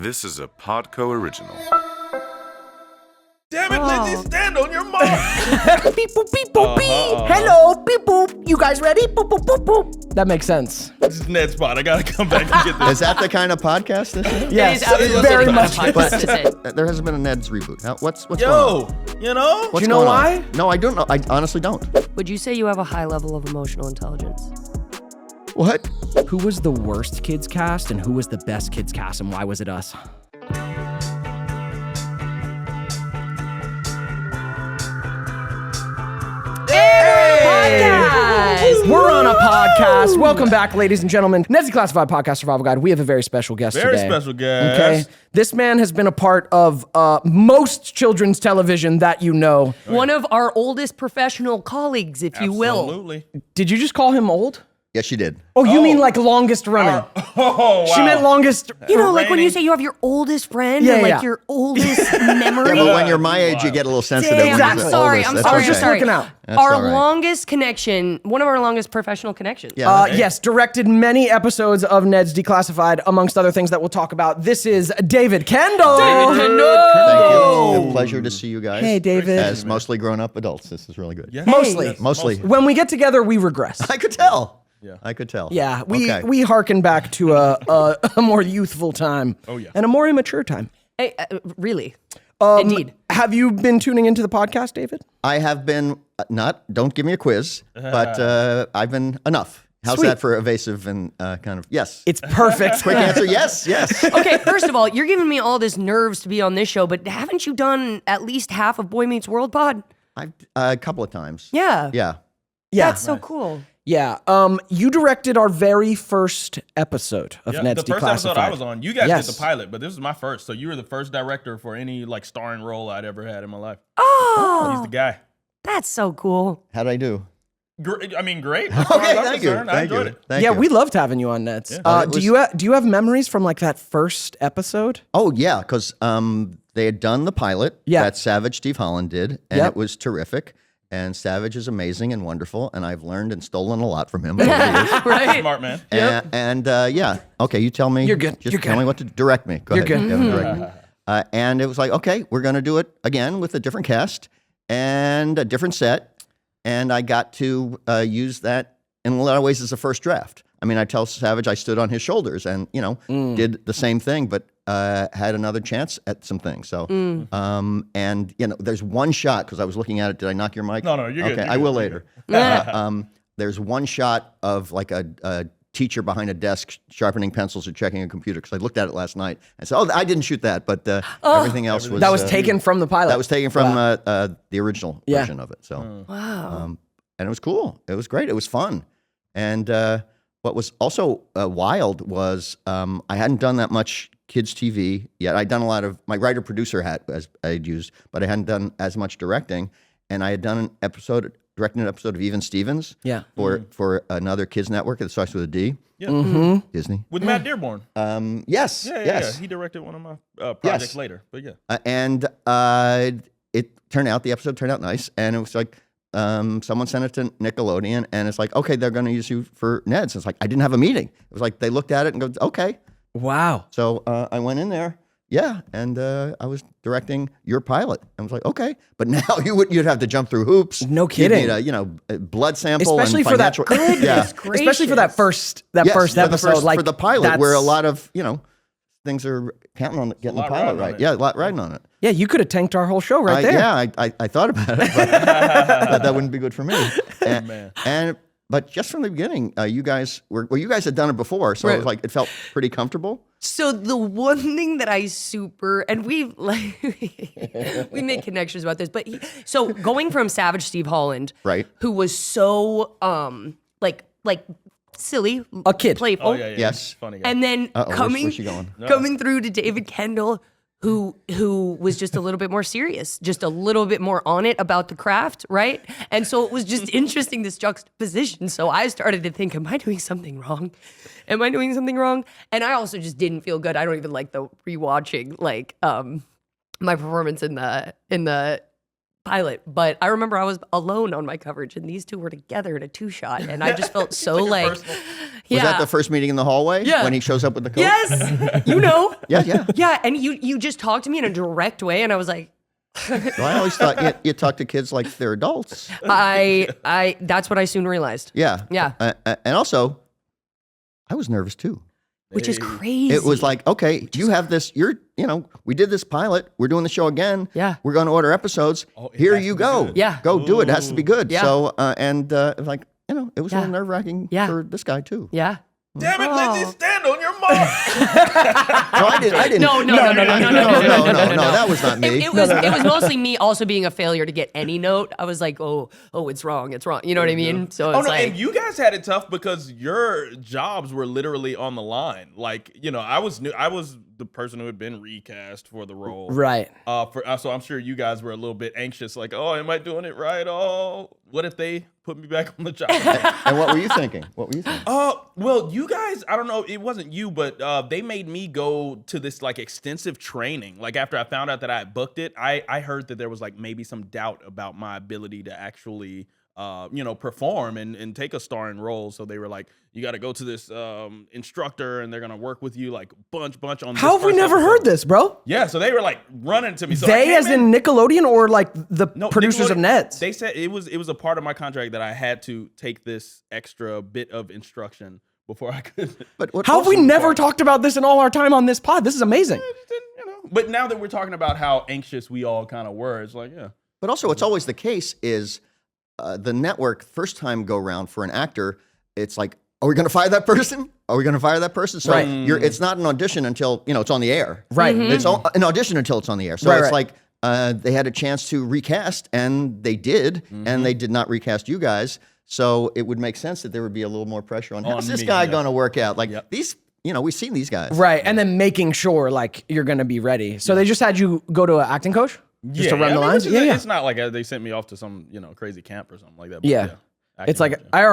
This is a Podco original. Damn it, Lindsey, stand on your mark. Beep boop beep boop beep. Hello, beep boop. You guys ready? Boop boop boop boop. That makes sense. This is Neds Spot. I gotta come back and get this. Is that the kind of podcast this is? Yes, It is absolutely very the much. kind of podcast this is. There hasn't been a Ned's reboot. Now, what's going Yo, on? you know? What's Do you know going why? on? No, I don't know. I honestly don't. Would you say you have a high level of emotional intelligence? What? Who was the worst kids cast and who was the best kids cast and why was it us? Podcast! We're on a podcast. Welcome back, ladies and gentlemen. Neds Declassified Podcast Survival Guide. We have a very special guest Very today. special guest. Okay. This man has been a part of most children's television that you know. One of our oldest professional colleagues, if you will. Absolutely. Did you just call him old? Yes, you did. Oh, you mean like longest running? Oh, wow. She meant longest. You know, like when you Reigning. say you have your oldest friend Yeah, or like yeah. your oldest memory. Yeah, but when you're my age, you get a little sensitive. Damn, when I'm you're the sorry. oldest. I'm That's sorry. okay. I'm sorry. Working out. That's Our all right. longest connection, one of our longest professional connections. Yeah. Yes, directed many episodes of Neds Declassified, amongst other things that we'll talk about. This is David Kendall. David Kendall! Thank you. It's a pleasure to see you guys. Hey, David. As mostly grown-up adults, this is really good. Yeah. Mostly. Yes, Mostly. When we get together, we regress. I could tell. Yeah. I could tell. Yeah, Okay. we hearken back to a more youthful time. Oh, yeah. And a more immature time. Hey, really? Indeed. Have you been tuning into the podcast, David? I have been don't give me a quiz, but I've been enough. How's Sweet. that for evasive and kind of, yes. It's perfect. Quick answer, yes, yes. Okay, first of all, you're giving me all this nerves to be on this show, but haven't you done at least half of Boy Meets World Pod? I've a couple of times. Yeah. Yeah. Yeah. That's so cool. Yeah. You directed our very first episode of Yeah, Neds the first Declassified. episode I was on, you guys Yes. did the pilot, but this is my first. So you were the first director for any like starring role I'd ever had in my life. He's Oh, the guy. that's so cool. How'd I do? Great. I mean, great. Okay, thank you. I Thank enjoyed you. it. Thank Yeah, you. we loved having you on Neds. Oh, it do you have memories from like that first episode? Oh, yeah, because they had done the pilot Yeah. that Savage Steve Holland did, and Yep. it was terrific. And Savage is amazing and wonderful, and I've learned and stolen a lot from him over the years. Right? Smart man. And yeah, okay, you tell me. You're good. Just You're tell good. me what to direct me. Go You're ahead. good. Kevin, direct me. And it was like, okay, we're going to do it again with a different cast and a different set. And I got to use that in a lot of ways as a first draft. I mean, I tell Savage I stood on his shoulders and, did the same thing, but had another chance at some things. So, and, there's one shot, because I was looking at it. Did I knock your mic? No, you're good. Okay, You're I good. will You're later. There's one shot of like a teacher behind a desk sharpening pencils or checking a computer, because I looked at it last night and said, I didn't shoot that, but everything else was... That was taken from the pilot. That was taken from the original Yeah. version of it. So, Wow. and it was cool. It was great. It was fun. And what was also wild was I hadn't done that much kids TV yet. I'd done a lot of my writer-producer hat as I'd used, but I hadn't done as much directing. And I had done directing an episode of Even Stevens. Yeah. For another kids network that starts with a D. Yeah. Disney. With Matt Dearborn. Yes. Yeah. yes. He directed one of my projects Yes. later. But yeah. And the episode turned out nice. And it was like, someone sent it to Nickelodeon, and it's like, okay, they're going to use you for Neds. It's like, I didn't have a meeting. It was like, they looked at it and go, okay. Wow. So I went in there, and I was directing your pilot. I was like, okay, but now you'd have to jump through hoops. No kidding. You'd need a blood sample, Especially and for that- financial. Goodness yeah. gracious. Especially for that first Yes, first for the episode, first- like for the pilot, where a that's- lot of things are counting on getting the lot pilot riding on right. it. Yeah, a lot riding on it. Yeah, you could have tanked our whole show right there. Yeah, I thought about it, but that wouldn't be good for me. Man. But just from the beginning, you guys had done it before, so it was like it felt pretty comfortable. So the one thing that I and we we make connections about this, but so going from Savage Steve Holland, Right. who was so like silly, A kid. playful, Oh, yeah. Yes. Funny guy. and then Where's she going? coming through to David Kendall, who was just a little bit more serious, just a little bit more on it about the craft, right? And so it was just interesting, this juxtaposition. So I started to think, am I doing something wrong? Am I doing something wrong? And I also just didn't feel good. I don't even like the rewatching, like my performance in the pilot, but I remember I was alone on my coverage, and these two were together in a 2-shot, and I just felt so like, Was that the first meeting in the hallway? Yeah. When he shows up with the coach? yes, you know, Yeah. yeah, and you just talked to me in a direct way, and I was like, Well, I always thought you talk to kids like they're adults. I that's what I soon realized. Yeah. Yeah. And also, I was nervous too. Which is crazy. It was like, okay, you have this, we did this pilot. We're doing the show again. Yeah. We're going to order episodes. Here you go. Yeah. Go do it. It has to be good. Yeah. So, it was like, it was a little nerve wracking for this guy too. yeah. Damn it, Lindsey, stand on your mark. No, I didn't. No, That was not me. It was mostly me also being a failure to get any note. I was like, oh, it's wrong. You know what I mean? So it's like, and you guys had it tough because your jobs were literally on the line. Like, I was the person who had been recast for the role. Right. So I'm sure you guys were a little bit anxious, like, oh, am I doing it right? Oh, what if they put me back on the job? And what were you thinking? Well, you guys, I don't know, it wasn't you, but they made me go to this like extensive training. Like after I found out that I had booked it, I heard that there was like maybe some doubt about my ability to actually perform and take a starring role. So they were like, you got to go to this instructor, and they're gonna work with you like bunch on. How have we never heard this, bro? Yeah, so they were like running to me. So They, as in Nickelodeon, or like the producers of Neds? They said it was a part of my contract that I had to take this extra bit of instruction before I could. But How have we never talked about this in all our time on this pod? This is amazing. But now that we're talking about how anxious we all kind of were, it's like, yeah. But also, what's always the case is the network first time go round for an actor, it's like, are we going to fire that person? Are we going to fire that person? So it's not an audition until it's on the air. Right. It's an audition until it's on the air. So it's like they had a chance to recast, and they did, and they did not recast you guys. So it would make sense that there would be a little more pressure on how's this guy going to work out? Like these, we've seen these guys. Right. And then making sure like you're going to be ready. So they just had you go to an acting coach? Just to run the lines? It's not like they sent me off to some, crazy camp or something like that. But Yeah. It's like I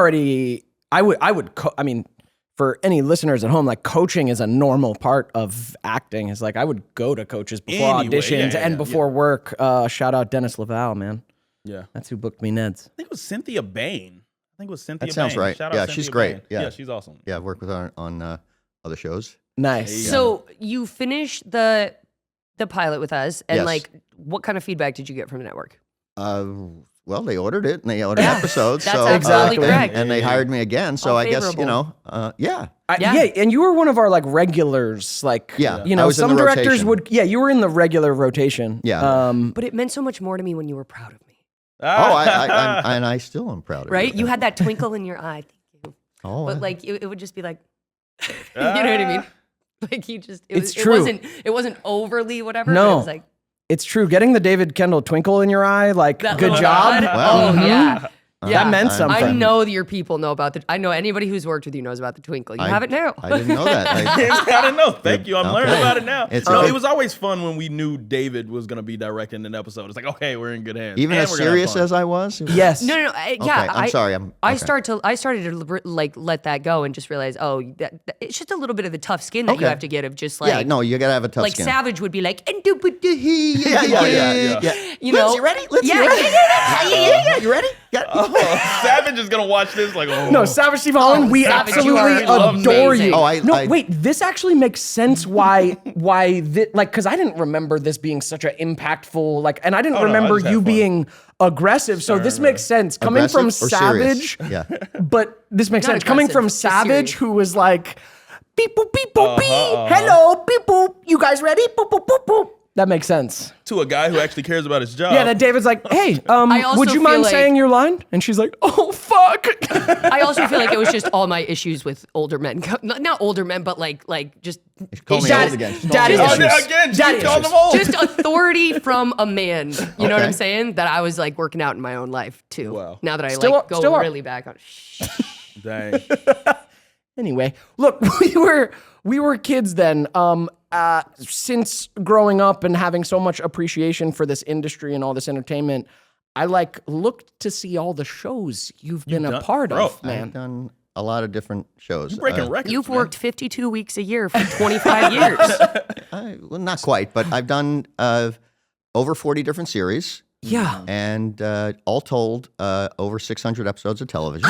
would for any listeners at home, like coaching is a normal part of acting. It's like I would go to coaches before auditions and before work. Shout out Dennis LaValle, man. Yeah. That's who booked me Neds. I think it was Cynthia Bain. That sounds right. Shout out Yeah, Cynthia she's great. Bain. Yeah. Yeah, she's awesome. Yeah, I've worked with her on other shows. Nice. so you finished the pilot with us, and Yes. like, what kind of feedback did you get from the network? Well, they ordered it, and they ordered episodes. That's so absolutely correct. And they hired me again. So All I guess favorable. yeah. Yeah, and you were one of our like regulars. Like, Yeah, you I know, was in some the directors rotation. would. Yeah, you were in the regular rotation. Yeah. But it meant so much more to me when you were proud of me, I still am proud of right? it. You had that twinkle in your eye. Thank you. Oh, But like, it would just be like, you know what I mean? Like you just, It's true. It wasn't overly whatever. No. But it was like, It's true. Getting the David Kendall twinkle in your eye, like, that good little job. nod. Wow. Oh yeah. Yeah, That meant something. I know that your people know about I know anybody who's worked with you knows about the twinkle. You have it now. I didn't know that. I don't know. Thank you. I'm learning about it now. It's No, okay. it was always fun when we knew David was going to be directing an episode. It's like, okay, we're in good hands. Even And as we're gonna have serious fun. as I was? Yes. No. Yeah, I'm sorry. I okay. started to like let that go and just realize, it's just a little bit of the tough skin that you Okay. have to get of just like, Yeah, no, you got to have a tough like skin. Savage would be like, Yeah. you know, Lindsey, ready? Lindsey, Yeah, you ready? yeah. You ready? Oh, Savage is going to watch this like, oh. No, Savage Steve Holland, we Savage, you absolutely are adore amazing. you. Oh, no, wait, this actually makes sense why because I didn't remember this being such an impactful, like, and I didn't no, I remember just had you fun. being aggressive. So this makes sense. Coming from Aggressive or serious? Savage, Yeah. but this makes Not sense. Coming aggressive, from just Savage, serious. who was like, beep boop, beep boop, beep. Hello, beep boop. You guys ready? Boop, boop, boop, boop. That makes sense. To a guy who actually cares about his job. Yeah, that David's like, hey, also would you feel mind like- saying your line? And she's like, oh, fuck. I also feel like it was just all my issues with older men, not older men, but like just Call me Dad- old again. Daddy Oh, issues. again, Daddy she called issues. him old. just authority from a man. You know what Okay. I'm saying? That I was like working out in my own life too. Wow. Now that I Still like are- go still are. really back on. Dang. Anyway, look, we were kids then. Since growing up and having so much appreciation for this industry and all this entertainment, I like looked to see all the shows you've been a done- part bro, of, man. I've done a lot of different shows. You're breaking records. You've man. worked 52 weeks a year for 25 years. Well, not quite, but I've done over 40 different series. Yeah. And all told, over 600 episodes of television.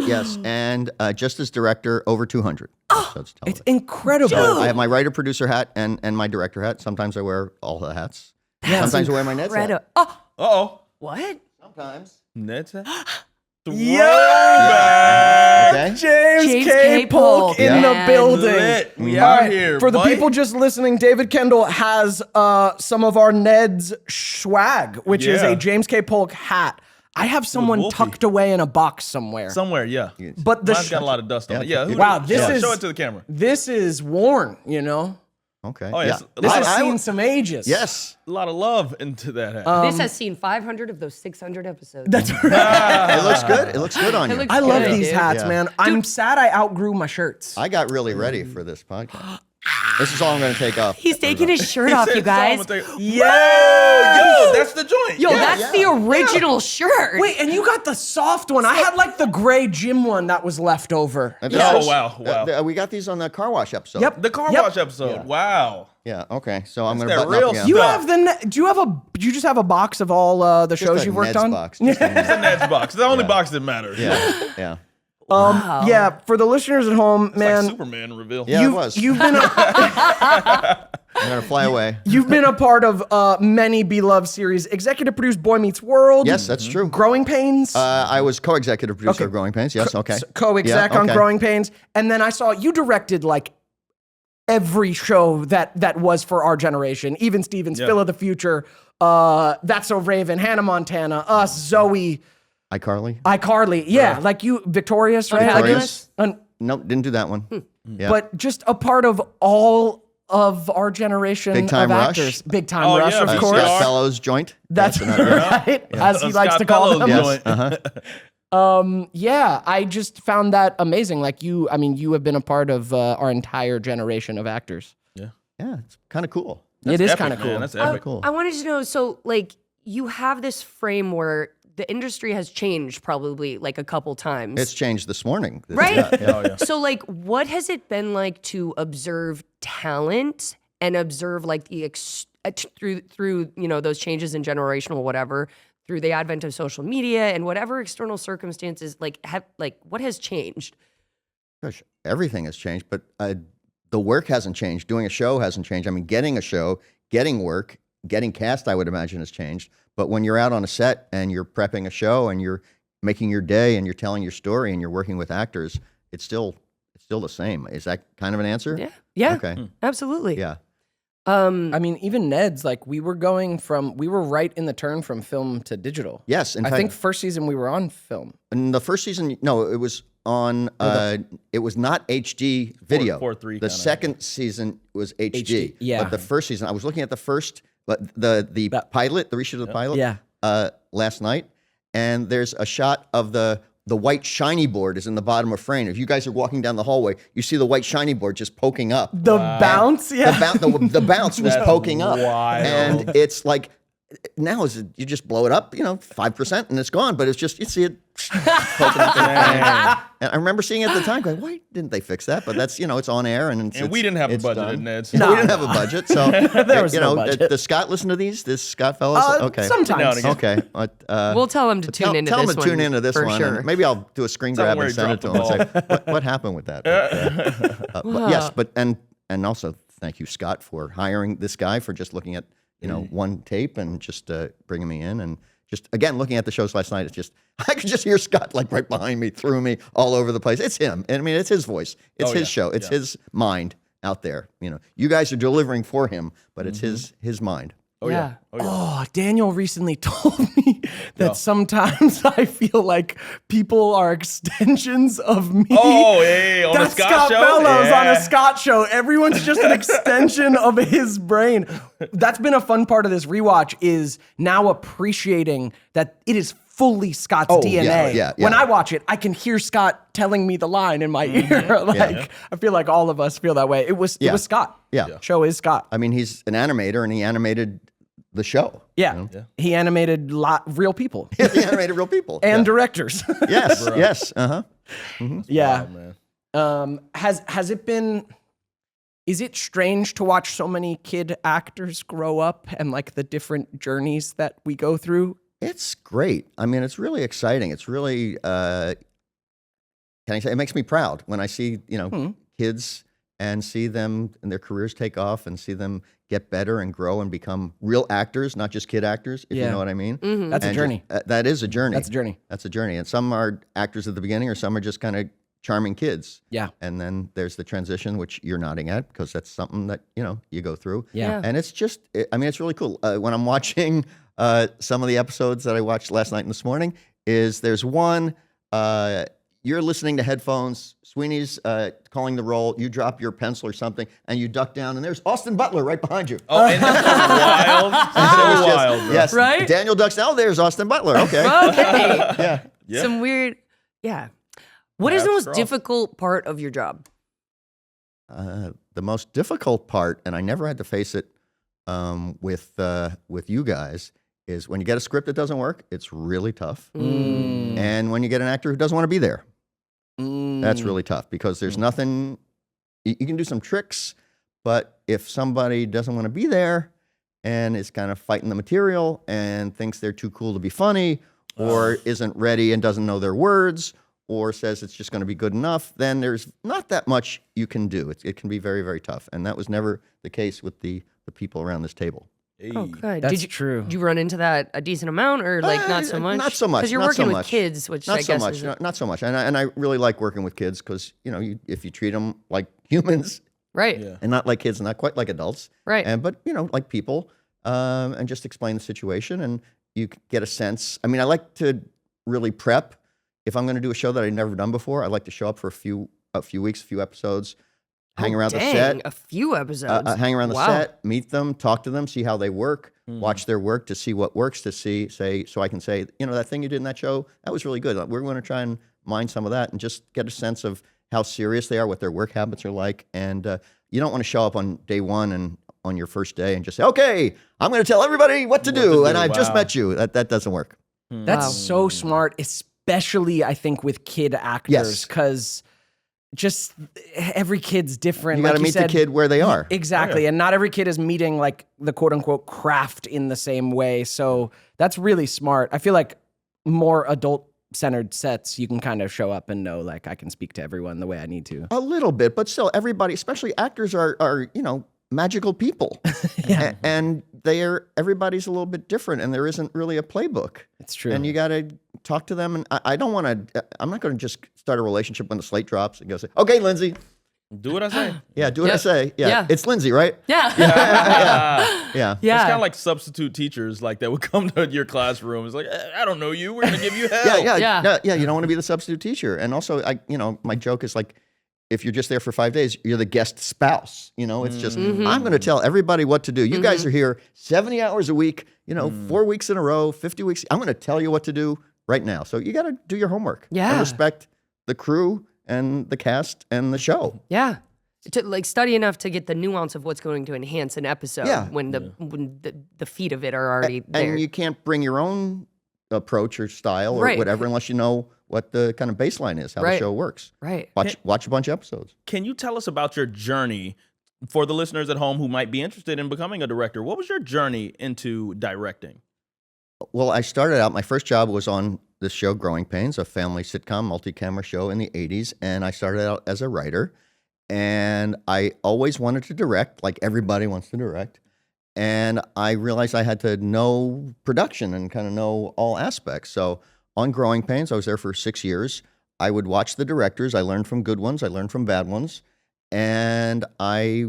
Yes, and just as director, over 200 episodes of It's television. incredible. So I have my writer-producer hat and my director hat. Sometimes I wear all the hats. Sometimes I wear my Neds hat. Oh, Uh-oh. what? Sometimes. Neds hat? Yeah. Okay. James K. Polk in the Man. building. Lit. We All out right, here, for the boy. people just listening, David Kendall has some of our Neds swag, which is Yeah. a James K. Polk hat. I have someone Wolfie. tucked away in a box somewhere. Somewhere, yeah. But the Mine's got a lot of dust on it. Yeah. Wow, this is- Show it to the camera. this is worn, you know? Okay. Oh, yes. This has I- seen some ages. Yes. A lot of love into that hat. This has seen 500 of those 600 episodes. That's right. It looks good. It looks good on It you. looks I love good, these dude. hats, Yeah. man. I'm sad I outgrew my shirts. I got really ready for this podcast. This is all I'm going to take off. He's taking his shirt off, you guys. Yo, that's the joint. Yo, Yeah. that's the original shirt. Wait, and you got the soft one. I had like the gray gym one that was left over. Oh, wow. We got these on the car wash episode. Yep. The car wash episode. Wow. Yeah. Okay. So I'm going That's to that button real up again. You stuff. have do you just have a box of all the Just shows a you've worked Neds on? box. Just a Neds. The Neds box. The only box that matters. Yeah. Yeah. Wow. Yeah, for the listeners at home, It's man, like Superman reveal. Yeah, it was. you've been I'm going to fly away. you've been a part of many beloved series. Executive produced Boy Meets World. Yes, that's true. Growing Pains. I was co-executive producer Okay. of Growing Pains. Yes. Okay. Co-exec Yeah, on okay. Growing Pains, and then I saw you directed like every show that was for our generation. Even Stevens, Yeah. Phil of the Future, That's So Raven, Hannah Montana, Us, Zoe, iCarly. iCarly. Yeah, like you, Victorious, right? Fabulous. Nope, didn't do that one. Yeah. But just a part of all of our generation Big Time of Rush. actors. Big Time Oh, Rush, yeah, of VCR. course. Scott Fellows joint. That's another- right, as he likes Scott to call Fellows them. joint. Yeah, I just found that amazing. Like you have been a part of our entire generation of actors. Yeah, it's kind of cool. It is Epic, kind of cool. man. That's epic. Cool. I wanted to know, so like you have this frame where the industry has changed probably like a couple times. It's changed this morning. Right? Yeah. Oh, yeah. So like what has it been like to observe talent and observe like the through you know those changes in generational whatever, through the advent of social media and whatever external circumstances what has changed? Gosh, everything has changed, but the work hasn't changed. Doing a show hasn't changed. I mean, getting a show, getting work, getting cast, I would imagine, has changed. But when you're out on a set and you're prepping a show and you're making your day and you're telling your story and you're working with actors, it's still the same. Is that kind of an answer? Yeah. Yeah. Okay. Absolutely. Yeah. I mean, even Ned's, like we were right in the turn from film to digital. Yes. In I fact, think first season we were on film. in the first season, no, it was on. It was not HD video. 4:3 The kinda. second season was HD. yeah. But the first season, I was looking at the first, the pilot, the reshoot of the pilot. Yeah. Last night, and there's a shot of the white shiny board is in the bottom of frame. If you guys are walking down the hallway, you see the white shiny board just poking up. The bounce, yeah. The bounce was That's poking up, wild. and it's like now you just blow it up, 5%, and it's gone. But it's just you see it poking up. And I remember seeing it at the time, going, "Why didn't they fix that?" But that's it's on air, and we didn't have a it's budget done. at Ned's. No, we didn't have a budget, so There was no budget. Does Scott listen to these? Does Scott fellas? Okay, Sometimes. No, okay. We'll tell him to tune into tell this him to one. tune into this for one. Sure. And maybe I'll do a screen Tell him grab where and he send it to dropped him and the say, what happened with that? But yes, but and also thank you, Scott, for hiring this guy for just looking at one tape and just bringing me in and just again looking at the shows last night. It's just I could just hear Scott like right behind me, through me, all over the place. It's him. I mean, it's his voice. It's his show. It's his mind out there. You guys are delivering for him, but it's his mind. Oh, yeah. Oh, Daniel recently told me that sometimes I feel like people are extensions of me. Oh, hey, on a That's Scott Scott show? Fellows on Yeah. a Scott show. Everyone's just an extension of his brain. That's been a fun part of this rewatch is now appreciating that it is fully Scott's DNA. yeah. When I watch it, I can hear Scott telling me the line in my ear. I feel like all of us feel that way. It was Scott. Yeah. Show is Scott. I mean, he's an animator and he animated the show. Yeah. He animated real people He animated real people. and directors. Yes, yes. Yeah. Wow, man. Has it been Is it strange to watch so many kid actors grow up and like the different journeys that we go through? It's great. I mean, it's really exciting. It's really, can I say, it makes me proud when I see, kids and see them and their careers take off and see them get better and grow and become real actors, not just kid actors, if you know what I mean. That's a journey. That is a journey. That's a journey. That's a journey. And some are actors at the beginning or some are just kind of charming kids. Yeah. And then there's the transition, which you're nodding at because that's something that, you go through. Yeah. And it's just, it's really cool. When I'm watching some of the episodes that I watched last night and this morning, there's one, you're listening to headphones, Sweeney's calling the roll, you drop your pencil or something, and you duck down, and there's Austin Butler right behind you. Oh, and that's wild. So wild, bro. Yes, Right? Daniel ducks down, there's Austin Butler, okay. Okay. Yeah. Some weird, What is the That's most rough. difficult part of your job? The most difficult part, and I never had to face it with you guys, is when you get a script that doesn't work, it's really tough. And when you get an actor who doesn't want to be there, that's really tough because there's nothing, you can do some tricks, but if somebody doesn't want to be there and is kind of fighting the material and thinks they're too cool to be funny or isn't ready and doesn't know their words or says it's just going to be good enough, then there's not that much you can do. It can be very, very tough. And that was never the case with the people around this table. Oh, good. That's true. Did you run into that a decent amount, or like not so much? Not so much. Because you're not working so with much. kids, which not I so guess much. is Not so much. And I really like working with kids because if you treat them like humans right. Yeah. and not like kids, and not quite like adults, Right. but like people, and just explain the situation, and you get a sense. I mean, I like to really prep. If I'm going to do a show that I've never done before, I like to show up for a few weeks, a few episodes, hang around the set. A few episodes. Hang around the Wow. set, meet them, talk to them, see how they work, watch their work to see what works, so I can say, that thing you did in that show, that was really good. We're going to try and mine some of that and just get a sense of how serious they are, what their work habits are like. And you don't want to show up on day one and on your first day and just say, okay, I'm going to tell everybody what to do. And I've just Wow. met you. That doesn't work. That's Wow. so smart, especially I think with kid actors, Yes. because just every kid's different. You got to Like meet said, the kid where they are. Exactly. And not every kid is meeting like the quote unquote craft in the same way. So that's really smart. I feel like more adult centered sets, you can kind of show up and know like I can speak to everyone the way I need to. A little bit, but still, everybody, especially actors, are magical people, and everybody's a little bit different, and there isn't really a playbook. It's true. And you got to talk to them, and I don't want to. I'm not going to just start a relationship when the slate drops and go say, "Okay, Lindsey, Do what I say. yeah, do what I Yep. say." Yeah, Yeah. it's Lindsey, right? Yeah. Yeah. It's kind of like substitute teachers, like that would come to your classroom. It's like, I don't know you. We're gonna give you hell. Yeah. You don't want to be the substitute teacher, and also, my joke is like, if you're just there for 5 days, you're the guest spouse. It's just, I'm going to tell everybody what to do. You guys are here 70 hours a week, 4 weeks in a row, 50 weeks. I'm going to tell you what to do right now. So you got to do your homework. Yeah. And respect the crew and the cast and the show. Yeah. To like study enough to get the nuance of what's going to enhance an episode Yeah. when the feet of it are already there. And you can't bring your own approach or style or Right. whatever unless you know what the kind of baseline is, how the Right. show works. Right. Watch a bunch of episodes. Can you tell us about your journey for the listeners at home who might be interested in becoming a director? What was your journey into directing? Well, I started out, my first job was on this show, Growing Pains, a family sitcom, multi-camera show in the 80s. And I started out as a writer. And I always wanted to direct, like everybody wants to direct. And I realized I had to know production and kind of know all aspects. So on Growing Pains, I was there for 6 years. I would watch the directors. I learned from good ones. I learned from bad ones. And by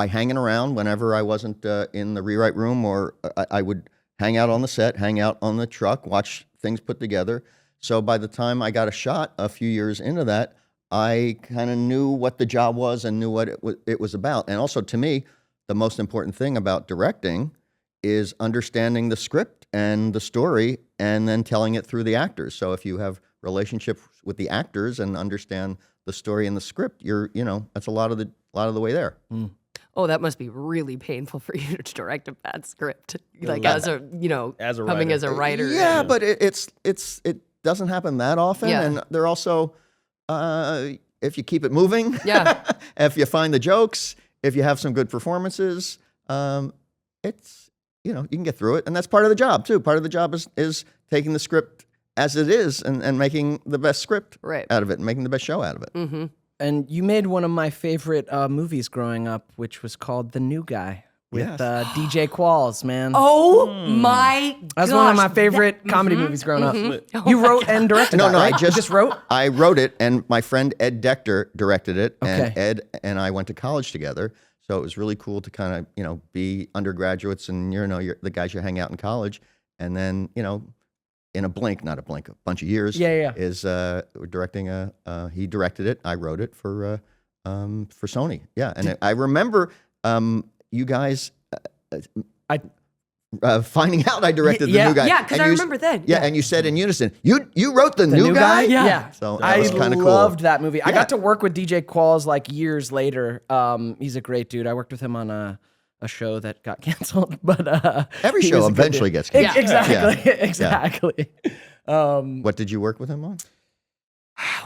hanging around whenever I wasn't in the rewrite room, or I would hang out on the set, hang out on the truck, watch things put together. So by the time I got a shot a few years into that, I kind of knew what the job was and knew what it was about. And also, to me, the most important thing about directing is understanding the script and the story and then telling it through the actors. So if you have relationships with the actors and understand the story and the script, that's a lot of the way there. Oh, that must be really painful for you to direct a bad script. Like Yeah. as a As a coming writer. as a writer. Yeah, but it doesn't happen that often. Yeah. And they're also, if you keep it moving, Yeah. if you find the jokes, if you have some good performances, it's, you can get through it. And that's part of the job too. Part of the job is taking the script as it is and making the best script out of it and making the best show out of it. Mm-hmm. And you made one of my favorite movies growing up, which was called The New Guy with DJ Qualls, man. Oh my god. That's one of my favorite comedy movies growing up. Oh You my wrote and directed No, that, right? I just wrote? I wrote it, and my friend Ed Decter directed it, and Okay. Ed and I went to college together. So it was really cool to kind of, be undergraduates and, you're the guys you hang out in college. And then, in a bunch of years, is we're directing he directed it, I wrote it for Sony. Yeah, and I remember you guys finding out I directed The New Guy. Yeah, because I remember then. Yeah, and you said in unison, you wrote the new guy? Yeah. So that was kind of cool. I loved that movie. I Yeah. got to work with DJ Qualls like years later. He's a great dude. I worked with him on a show that got canceled, but Every he show was a good eventually dude. gets canceled. Exactly, Yeah. exactly. What did you work with him on?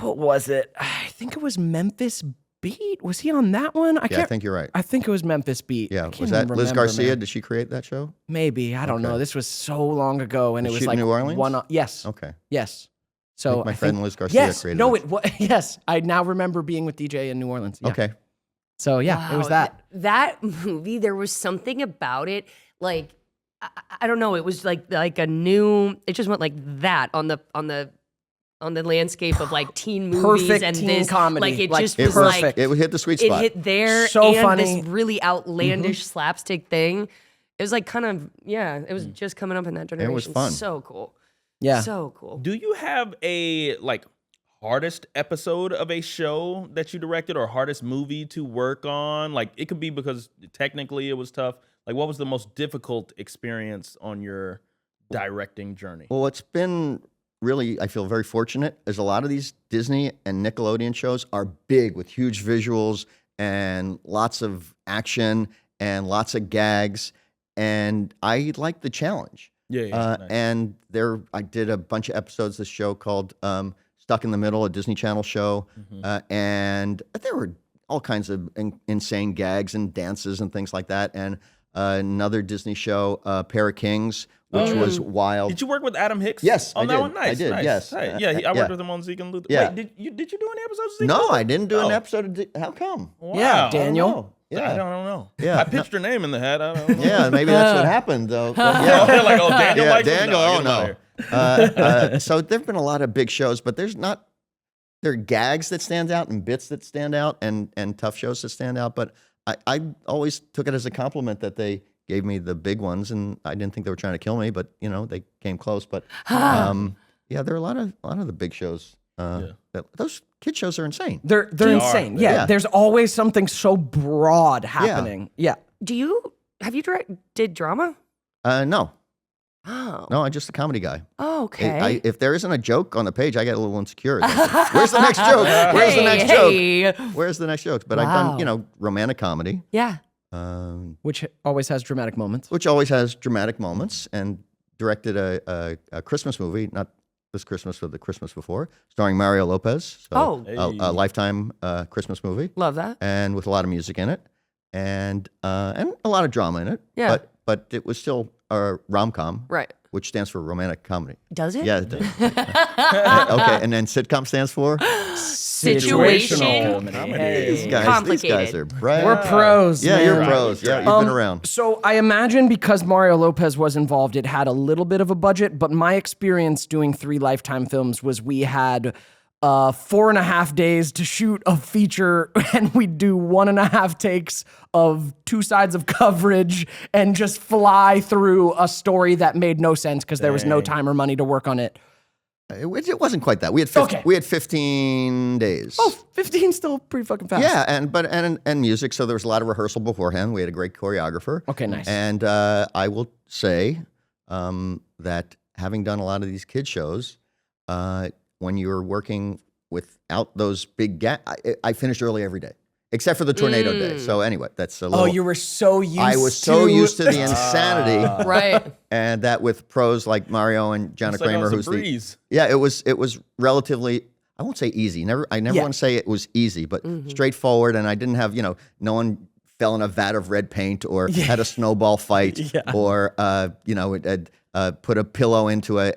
What was it? I think it was Memphis Beat. Was he on that one? I think you're right. I think it was Memphis Beat. Yeah, I can't was that even Liz remember, Garcia? man. Did she create that show? Maybe, I don't know. This was so long ago, and Was it she was in like New Orleans? Yes, Okay. yes. So My I friend think- Liz Garcia yes, created no, it. it was yes. I now remember being with DJ in New Orleans. Yeah. Okay. So yeah, it was Wow, that. That movie, there was something about it, like I don't know, it was like a new. It just went like that on the landscape of like teen movies Perfect and teen this comedy. Like it Like, just It was was like it hit the sweet it spot. hit there So and funny. this really outlandish slapstick thing. It was like kind of it was just coming up in that generation. was fun. So cool. Yeah. So cool. Do you have a hardest episode of a show that you directed or hardest movie to work on? Like it could be because technically it was tough. Like what was the most difficult experience on your directing journey? Well, it's been really, I feel very fortunate, as a lot of these Disney and Nickelodeon shows are big with huge visuals and lots of action and lots of gags. And I like the challenge. Yeah, nice. And I did a bunch of episodes of this show called Stuck in the Middle, a Disney Channel show. And there were all kinds of insane gags and dances and things like that. And another Disney show, Pair of Kings, which was wild. Did you work with Adam Hicks? Yes, on I that did. one. Nice, I did. nice. Yes, Hey, yeah, I worked yeah. with him on Zeke and Luther. Yeah. Wait, did you do any episodes of Zeke? No, and Luther? I didn't do an Oh. episode of. How come? Wow. Yeah, I Daniel. don't know. Yeah. I don't know. Yeah. I pitched your name in the hat. I don't know. Yeah, maybe that's what happened, though. Yeah. Yeah. Like, oh, Daniel Yeah, likes him? Daniel. No, Oh get him out of no. here. So there've been a lot of big shows, but there are gags that stand out and bits that stand out and tough shows that stand out. But I always took it as a compliment that they gave me the big ones, and I didn't think they were trying to kill me, but they came close. But yeah, there are a lot of the big shows. Those kid shows are insane. They're insane. They Yeah, are. there's always something so broad happening. Yeah. Have you did drama? No, Oh. I'm just a comedy guy. Oh, okay. If there isn't a joke on the page, I get a little insecure. Where's the next joke? Where's the next joke? Hey. Where's the next joke? But Wow. I've done, romantic comedy, Yeah. Which always has dramatic moments. which always has dramatic moments, and directed a Christmas movie, not this Christmas, but the Christmas before, starring Mario Lopez. So Oh. a Lifetime Christmas movie, Love that. and with a lot of music in it, and a lot of drama in it. Yeah. But it was still a rom-com, Right. which stands for romantic comedy. Does it? Yeah, it does. Okay, and then sitcom stands for? Situation. Hey. These guys Complicated. are bright. We're pros. Yeah, man. you're pros. Yeah, you've been around. So I imagine because Mario Lopez was involved, it had a little bit of a budget. But my experience doing 3 Lifetime films was we had 4.5 days to shoot a feature, and we'd do 1.5 takes of 2 sides of coverage and just fly through a story that made no sense because there was no time or money to work on it. It wasn't quite that. We had Okay. we had 15 days. Oh, 15 still pretty fucking fast. Yeah, and music. So there was a lot of rehearsal beforehand. We had a great choreographer. Okay, nice. And I will say that having done a lot of these kid shows, when you're working without those big gaps, I finished early every day, except for the tornado day. So anyway, that's a little. Oh, you were so used to... I was so used to the insanity, Right. and that with pros like Mario and Jana It's like Kramer, on some who's breeze. it was relatively. I won't say easy. I never Yeah. want to say it was easy, but straightforward. And I didn't have, no one fell in a vat of red paint or had a snowball fight or, put a pillow into a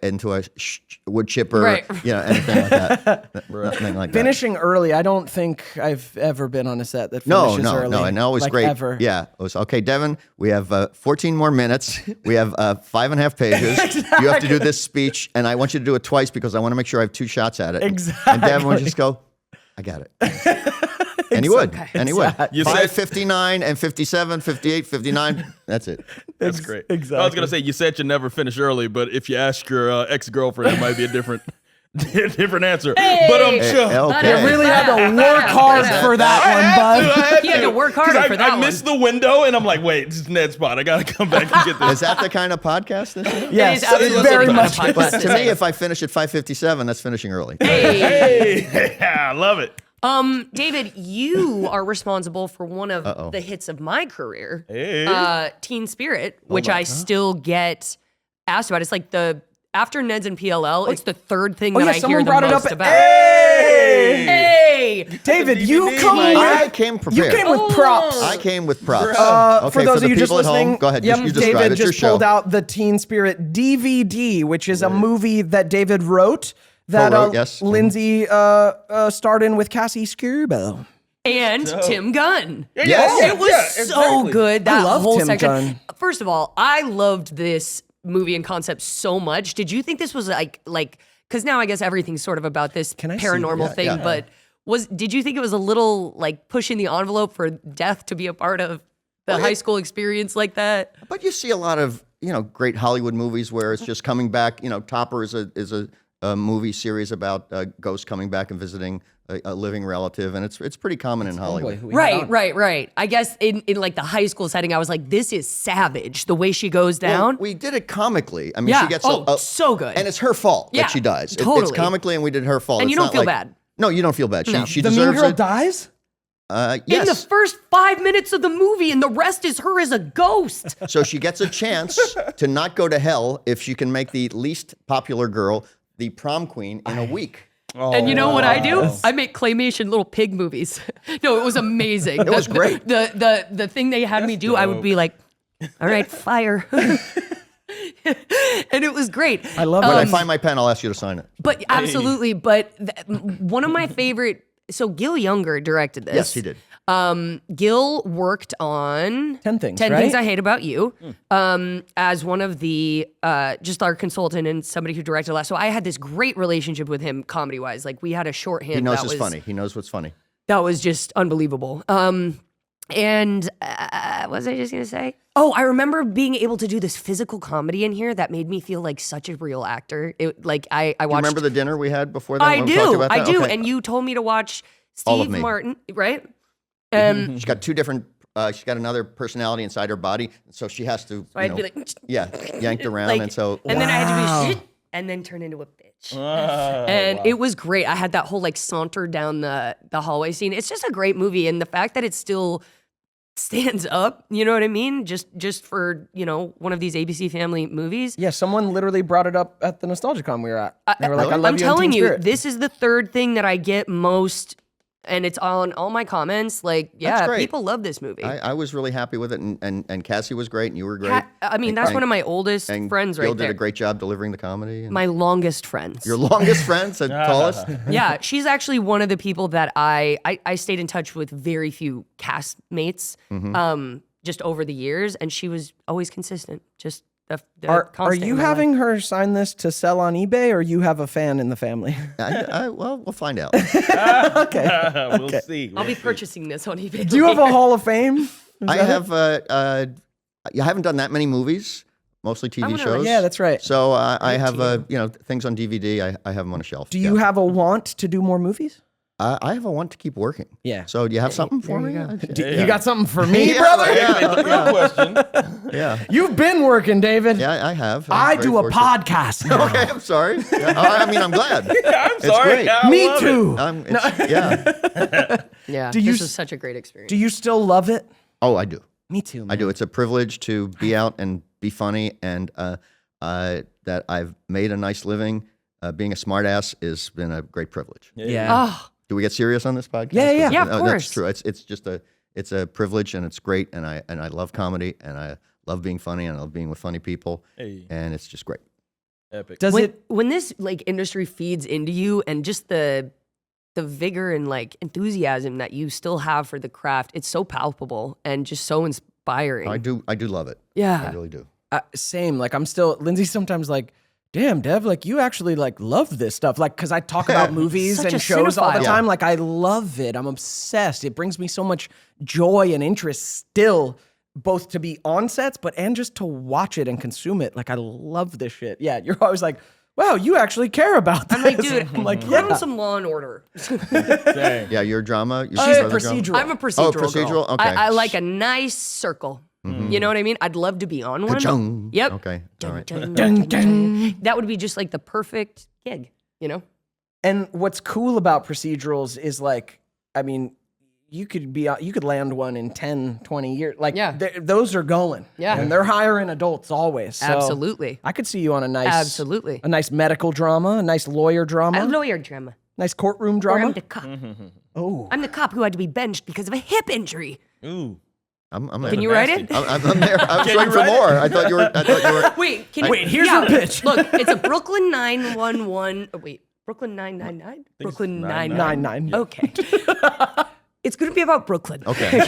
wood chipper, Right. Anything like that. Nothing like that. Finishing early. I don't think I've ever been on a set that No, finishes early. no, and always like great. Ever. Yeah, it was okay, Devin. We have 14 more minutes. We have 5.5 pages. You have to do this speech, and I want you to do it twice because I want to make sure I have 2 shots at it. Exactly. And Devin would just go, "I got it." And he would. And he would. You said- 5:59 and 57, 58, 59. That's it. That's great. Exactly. I was gonna say you said you never finish early, but if you ask your ex-girlfriend, it might be a different answer. But I'm sure. Okay. You really had to work hard for that one, bud. He had to work harder 'Cause for that I missed the window, and I'm like, wait, this is Ned Spot. I gotta come back and get this. Is that the kind of podcast this is? Yes, It is absolutely very the much. kind of But podcast. to me, if I finish at 5:57, that's finishing early. Hey, I love it. David, you are responsible for one of the hits of my career, Hey. Teen Spirit, which I still get asked about. It's like after Neds and PLL, it's the third thing that I hear someone the brought it most up. about. Hey! Hey! David, you DVD, come Mike. I with came you prepared. came with props. I came with props. For those the of you just people at home, listening, go ahead. Yep, You describe David it. It's your just pulled show. out the Teen Spirit DVD, which is a movie that David wrote that Co-wrote, yes. Lindsey starred in with Cassie Scurbo. And Tim Gunn. Yes. It was so good. That love whole Tim section. Gunn. First of all, I loved this movie and concept so much. Did you think this was like because now I guess everything's sort of about this I see? paranormal thing, but did you think it was a little like pushing the envelope for death to be a part of the high school experience like that? But you see a lot of great Hollywood movies where it's just coming back. Topper is a movie series about ghosts coming back and visiting a living relative, and it's pretty common in Hollywood. Right. I guess in like the high school setting, I was like, this is savage the way she goes down. Well, we did it comically. I mean, Yeah. she gets so good. and it's her fault Yeah, that she dies. It's totally. comically, and we did her fault. And It's you don't not feel like- bad. No, you don't feel bad. She The mean deserves girl it. dies? Yes. In the first 5 minutes of the movie, and the rest is her as a ghost. So she gets a chance to not go to hell if she can make the least popular girl the prom queen in a week. And you know what I do? I make claymation little pig movies. No, it was amazing. It was great. The thing they had me do, I would be like, all right, fire. And it was great. I love When I it. find my pen, I'll ask you to sign it. But absolutely. But one of my favorite. So Gil Younger directed this. Yes, he did. Gil worked on 10 Things, 10 right? Things I Hate About You, as one of the just our consultant and somebody who directed a lot. So I had this great relationship with him comedy wise. Like we had a shorthand. He knows that it's was funny. He knows what's funny. That was just unbelievable. And what was I just gonna say? Oh, I remember being able to do this physical comedy in here that made me feel like such a real actor. It like I You watched. remember the dinner we had before that? I when we talked do, about I that? do, Okay. and you told me to watch All of Steve me. Martin, right? She's got 2 different. She's got another personality inside her body, so she has to. So I'd be like, yanked around, like, and so. and then I had to be shit, and then turn into a bitch. And it was great. I had that whole like saunter down the hallway scene. It's just a great movie, and the fact that it still stands up, you know what I mean? Just for one of these ABC Family movies. Yeah, someone literally brought it up at the NostalgiaCon we were at. They were like, I love I'm you telling in Teen you, Spirit. this is the third thing that I get most, and it's on all my comments. Like, yeah, great. people love this movie. I was really happy with it, and Cassie was great, and you were great. I mean, that's one of my oldest and friends Gil right did there. a great job delivering the comedy. And My longest friends. your longest friends, the tallest. Yeah, she's actually one of the people that I stayed in touch with very few castmates just over the years, and she was always consistent. Just the Are constant you in my life. having her sign this to sell on eBay, or you have a fan in the family? Well, we'll find out. We'll see. I'll We'll be see. purchasing this on eBay. Do you have a Hall of Fame? Is I that have. I haven't done that many movies, mostly TV gonna- shows. Yeah, that's right. So I have things on DVD. I have them on a shelf. Do you have a want to do more movies? I have a want to keep working. Yeah. So do you have something for me? You got something for me, Yeah, brother? Hey, the real question. Yeah. You've been working, David. Yeah, I have. I I'm very do a fortunate. podcast now. Okay, I'm sorry. Yeah, I mean, I'm glad. I'm sorry. great. I Me love too. Yeah. Yeah, Do you this s- was such a great experience. Do you still love it? Oh, I do. Me too. I do. It's a privilege to be out and be funny, and that I've made a nice living being a smartass has been a great privilege. Yeah. Oh, Do we get serious on this podcast? Yeah, yeah. Yeah, of No, course. That's true. It's just it's a privilege, and it's great, and I love comedy, and I love being funny, and I love being with funny people, Hey. and it's just great. Epic. Does it? when this like industry feeds into you and just the vigor and like enthusiasm that you still have for the craft, it's so palpable and just so inspiring. I do love it. Yeah. I really do. Same. Like I'm still Lindsay. Sometimes like, damn, Dev, like you actually like love this stuff. Like, cause I talk about movies Such and a shows all the cinephile. time. Like I love it. I'm obsessed. It brings me so much joy and interest still, both to be on sets, and just to watch it and consume it. Like I love this shit. Yeah, you're always like, wow, you actually care about this. I'm like, dude, I'm like, put yeah. on some Law and Order. Dang. Yeah, your drama. Your She's brother drama? procedural. I'm a procedural. girl. procedural? Okay. I like a nice circle. You know what I mean? I'd love to be on one. Ka-chung. Yep. Okay. All right. Dun, dun. That would be just like the perfect gig, you know? And what's cool about procedurals is like, I mean, you could land one in 10, 20 years. Like, Yeah. those are going. Yeah. And they're hiring adults always. So Absolutely. I could see you on a nice, Absolutely. a nice medical drama, a nice lawyer drama, A lawyer drama. nice courtroom Or drama. I'm the cop. Oh, I'm the cop who had to be benched because of a hip injury. Ooh. I'm Can you write it? I'm there. I was Can waiting you for write it? more. I thought you were. Wait, here's your pitch. Look, it's a Brooklyn 911. Oh, wait, Brooklyn 999? Brooklyn it's 99. 9-9. Okay. It's going to be about Brooklyn. Okay.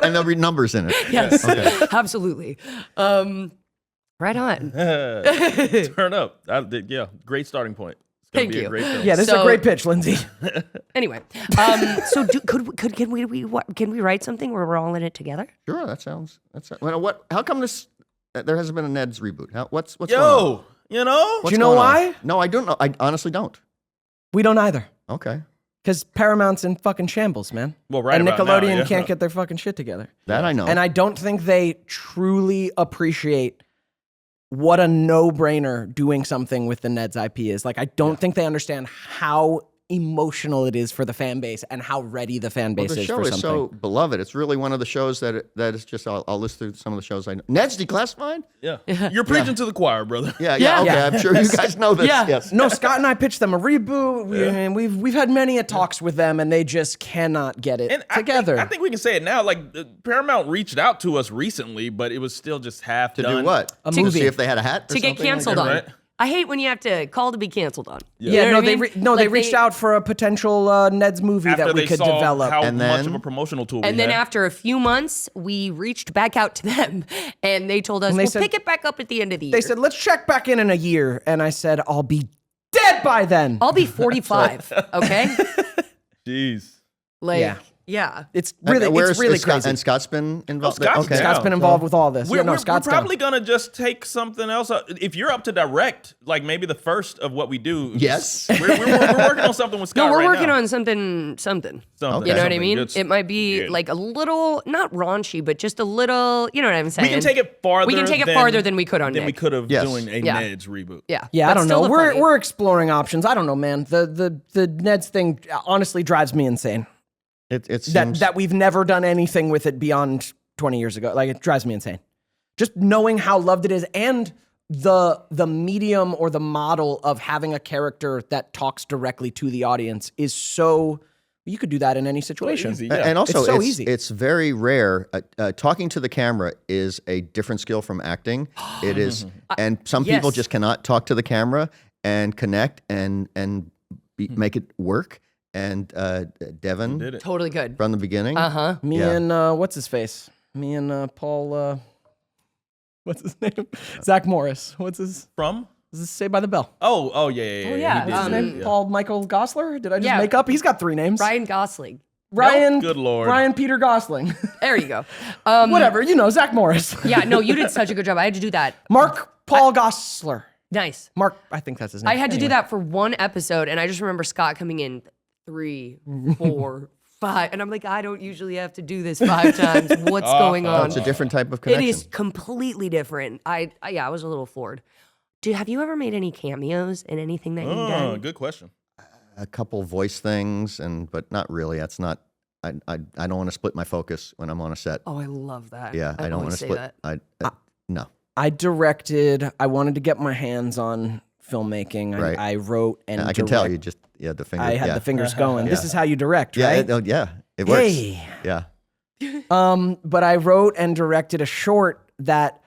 And there'll be numbers in it. Yes, absolutely. Right on. Turn up. Yeah, great starting point. It's gonna Thank be you. a great film. Yeah, this is a So- great pitch, Lindsay. Anyway, so can we write something where we're all in it together? Sure. Well, what? How come this? There hasn't been a Neds reboot. What's going on? Yo, you know? Do you know why? No, I don't know. I honestly don't. We don't either. Okay. Because Paramount's in fucking shambles, man. Well, right and about now, Nickelodeon yeah. can't get their fucking shit together. That I know. And I don't think they truly appreciate what a no-brainer doing something with the Neds IP is. Like, I don't think they understand how emotional it is for the fan base and how ready the fan base the is show for is something. so beloved. It's really one of the shows that is just. I'll list through some of the shows I know. Neds Declassified. Yeah. You're preaching to the choir, brother. Yeah. Yeah. Okay. Yeah. I'm sure you guys know this. Yeah. Yes. No, Scott and I pitched them a reboot. And we've had many talks with them, and they just cannot get it And together. I think we can say it now. Like Paramount reached out to us recently, but it was still just half To done. do what? A To movie. see if they had a hat. Or To get something like canceled that? on. right? I hate when you have to call to be canceled on. yeah, You know no, what I mean? they Like, reached out for a potential Neds movie After that we they could saw develop. how And much then- of a promotional tool And we then had. after a few months, we reached back out to them, and they told us, And they we'll said- pick it back up at the end of the year. They said, let's check back in a year. And I said, I'll be dead by then. I'll be 45, okay? Jeez. Like, Yeah. yeah. It's really, Where's- it's really is Scott- crazy. And Scott's been involved. Scott's okay. down. Scott's been involved with all this. We're, yeah, no, we're Scott's probably done. gonna just take something else. If you're up to direct, like maybe the first of what we do. Yes. We're working on something with Scott. No, we're right working now. on something. Something. You know what I Something mean? good. It might be Good. like a little, not raunchy, but just a little, you know what I'm saying? We can take it farther. We can take it farther than we could on than we Nick. could have Yes. doing a Yeah. Neds reboot. Yeah. Yeah, I But don't still know. the funny. We're exploring options. I don't know, man. The Neds thing honestly drives me insane. It That seems that we've never done anything with it beyond 20 years ago. Like, it drives me insane. Just knowing how loved it is, and the medium or the model of having a character that talks directly to the audience is so. You could do that in any situation. Easy, yeah. And also, It's so easy. It's very rare. Talking to the camera is a different skill from acting. It is, and some people yes. just cannot talk to the camera and connect and make it work. And Devin Did it. Totally good. from the beginning. Uh-huh. Me Yeah. and what's his face? Me and Paul. What's his name? Zach Morris. What's his? From? Is this Saved by the Bell? Oh yeah. yeah. He did What's do What's his that, name? yeah. Paul Michael Gosler? Did I just Yeah. make up? He's got 3 names. Ryan Gosling. Ryan. Good Lord. Ryan Peter Gosling. There you go. Whatever. You know, Zach Morris. Yeah, no, you did such a good job. I had to do that. Mark Paul Gosler. Nice. Mark, I think that's his name. I had to do that for one episode, and I just remember Scott coming in 3, 4, 5, and I'm like, I don't usually have to do this 5 times. What's going on? It's a different type of It connection. is completely different. I was a little floored. Have you ever made any cameos in anything that you've done? Good question. A couple voice things, but not really. That's not. I don't want to split my focus when I'm on a set. Oh, I love that. Yeah, I don't want always to say split. that. No. I directed. I wanted to get my hands on filmmaking. Right. I wrote and I can tell you just the finger. I had the fingers going. This is how you direct, Yeah, right? it works. Hey. Yeah. But I wrote and directed a short that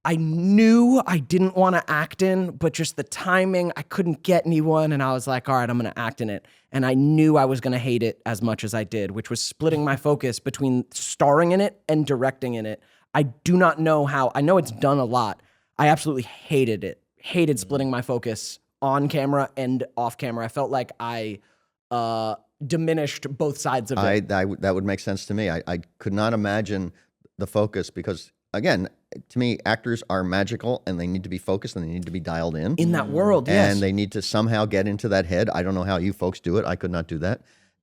I knew I didn't want to act in, but just the timing, I couldn't get anyone. And I was like, all right, I'm going to act in it. And I knew I was going to hate it as much as I did, which was splitting my focus between starring in it and directing in it. I do not know how. I know it's done a lot. I absolutely hated it. Hated splitting my focus on camera and off camera. I felt like I diminished both sides of it. That would make sense to me. I could not imagine the focus because, again, to me, actors are magical and they need to be focused and they need to be dialed in that world, yes. And they need to somehow get into that head. I don't know how you folks do it. I could not do that.